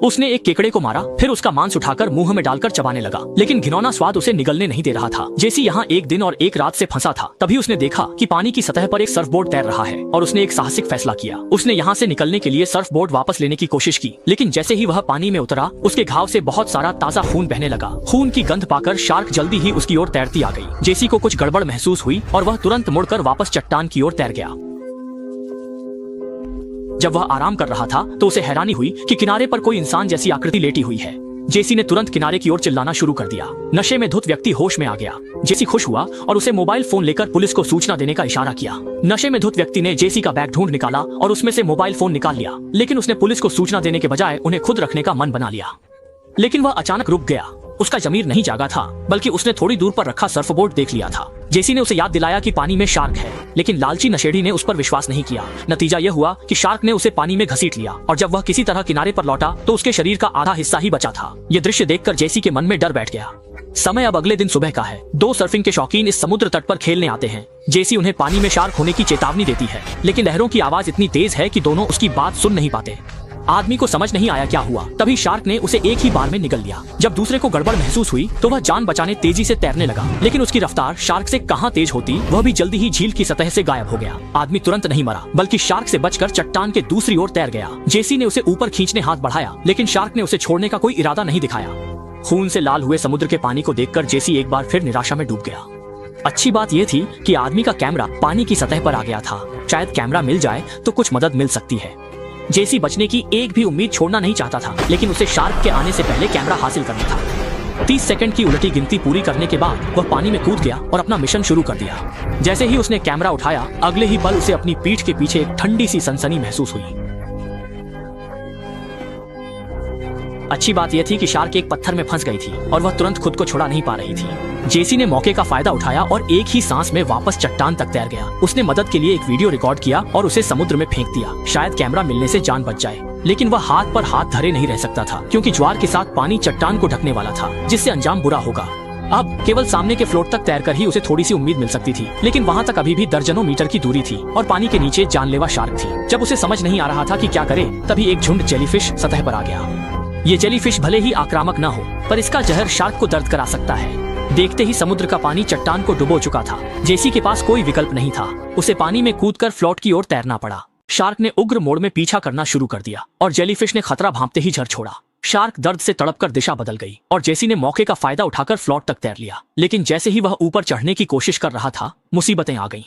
उसने एक केकड़े को मारा, फिर उसका मांस उठाकर मुंह में डालकर चबाने लगा, लेकिन घिनौना स्वाद उसे निगलने नहीं दे रहा था। जेसी यहाँ एक दिन और एक रात से फंसा था। तभी उसने देखा कि पानी की सतह पर एक सर्फबोर्ड तैर रहा है और उसने एक साहसिक फैसला किया। उसने यहाँ से निकलने के लिए सर्फबोर्ड वापस लेने की कोशिश की, लेकिन जैसे ही वह पानी में उतरा उसके घाव से बहुत सारा ताजा खून बहने लगा। खून की गंध पाकर शार्क जल्दी ही उसकी ओर तैरती आ गई। जेसी को कुछ गड़बड़ महसूस हुई और वह तुरंत मुड़कर वापस चट्टान की ओर तैर गया। जब वह आराम कर रहा था तो उसे हैरानी हुई कि किनारे पर कोई इंसान जैसी आकृति लेटी हुई है। जेसी ने तुरंत किनारे की ओर चिल्लाना शुरू कर दिया। नशे में धुत व्यक्ति होश में आ गया। जेसी खुश हुआ और उसे मोबाइल फोन लेकर पुलिस को सूचना देने का इशारा किया। नशे में धुत व्यक्ति ने जेसी का बैग ढूंढ निकाला और उसमें से मोबाइल फोन निकाल लिया, लेकिन उसने पुलिस को सूचना देने के बजाय उन्हें खुद रखने का मन बना लिया। लेकिन वह अचानक रुक गया। उसका जमीर नहीं जागा था, बल्कि उसने थोड़ी दूर पर रखा सर्फबोर्ड देख लिया था। जेसी ने उसे याद दिलाया कि पानी में शार्क है, लेकिन लालची नशेड़ी ने उस पर विश्वास नहीं किया। नतीजा यह हुआ कि शार्क ने उसे पानी में घसीट लिया और जब वह किसी तरह किनारे पर लौटा तो उसके शरीर का आधा हिस्सा ही बचा था। यह दृश्य देखकर जेसी के मन में डर बैठ गया। समय अब अगले दिन सुबह का है। दो सर्फिंग के शौकीन इस समुद्र तट पर खेलने आते हैं। जेसी उन्हें पानी में शार्क होने की चेतावनी देती है, लेकिन लहरों की आवाज इतनी तेज है कि दोनों उसकी बात सुन नहीं पाते। आदमी को समझ नहीं आया क्या हुआ। तभी शार्क ने उसे एक ही बार में निगल लिया। जब दूसरे को गड़बड़ महसूस हुई तो वह जान बचाने तेजी से तैरने लगा, लेकिन उसकी रफ्तार शार्क से कहां तेज होती, वह भी जल्दी ही झील की सतह से गायब हो गया। आदमी तुरंत नहीं मरा, बल्कि शार्क से बचकर चट्टान के दूसरी ओर तैर गया। जेसी ने उसे ऊपर खींचने हाथ बढ़ाया, लेकिन शार्क ने उसे छोड़ने का कोई इरादा नहीं दिखाया। खून से लाल हुए समुद्र के पानी को देखकर जेसी एक बार फिर निराशा में डूब गया। अच्छी बात यह थी कि आदमी का कैमरा पानी की सतह पर आ गया था। शायद कैमरा मिल जाए तो कुछ मदद मिल सकती है। जेसी बचने की एक भी उम्मीद छोड़ना नहीं चाहता था, लेकिन उसे शार्क के आने से पहले कैमरा हासिल करना था। 30 सेकंड की उलटी गिनती पूरी करने के बाद वह पानी में कूद गया और अपना मिशन शुरू कर दिया। जैसे ही उसने कैमरा उठाया, अगले ही पल उसे अपनी पीठ के पीछे एक ठंडी सी सनसनी महसूस हुई। अच्छी बात यह थी कि शार्क एक पत्थर में फंस गई थी और वह तुरंत खुद को छुड़ा नहीं पा रही थी। जेसी ने मौके का फायदा उठाया और एक ही सांस में वापस चट्टान तक तैर गया। उसने मदद के लिए एक वीडियो रिकॉर्ड किया और उसे समुद्र में फेंक दिया। शायद कैमरा मिलने से जान बच जाए, लेकिन वह हाथ पर हाथ धरे नहीं रह सकता था, क्योंकि ज्वार के साथ पानी चट्टान को ढकने वाला था, जिससे अंजाम बुरा होगा। अब केवल सामने के फ्लोट तक तैरकर ही उसे थोड़ी सी उम्मीद मिल सकती थी, लेकिन वहाँ तक अभी भी दर्जनों मीटर की दूरी थी और पानी के नीचे जानलेवा शार्क थी। जब उसे समझ नहीं आ रहा था कि क्या करे, तभी एक झुंड जेलीफिश सतह पर आ गया। ये जेलीफिश भले ही आक्रामक न हो, पर इसका जहर शार्क को दर्द करा सकता है। देखते ही समुद्र का पानी चट्टान को डुबो चुका था। जेसी के पास कोई विकल्प नहीं था। उसे पानी में कूदकर फ्लोट की ओर तैरना पड़ा। शार्क ने उग्र मोड़ में पीछा करना शुरू कर दिया और जेलीफिश ने खतरा भांपते ही झर छोड़ा। शार्क दर्द से तड़पकर दिशा बदल गई और जेसी ने मौके का फायदा उठाकर फ्लोट तक तैर लिया। लेकिन जैसे ही वह ऊपर चढ़ने की कोशिश कर रहा था, मुसीबतें आ गईं।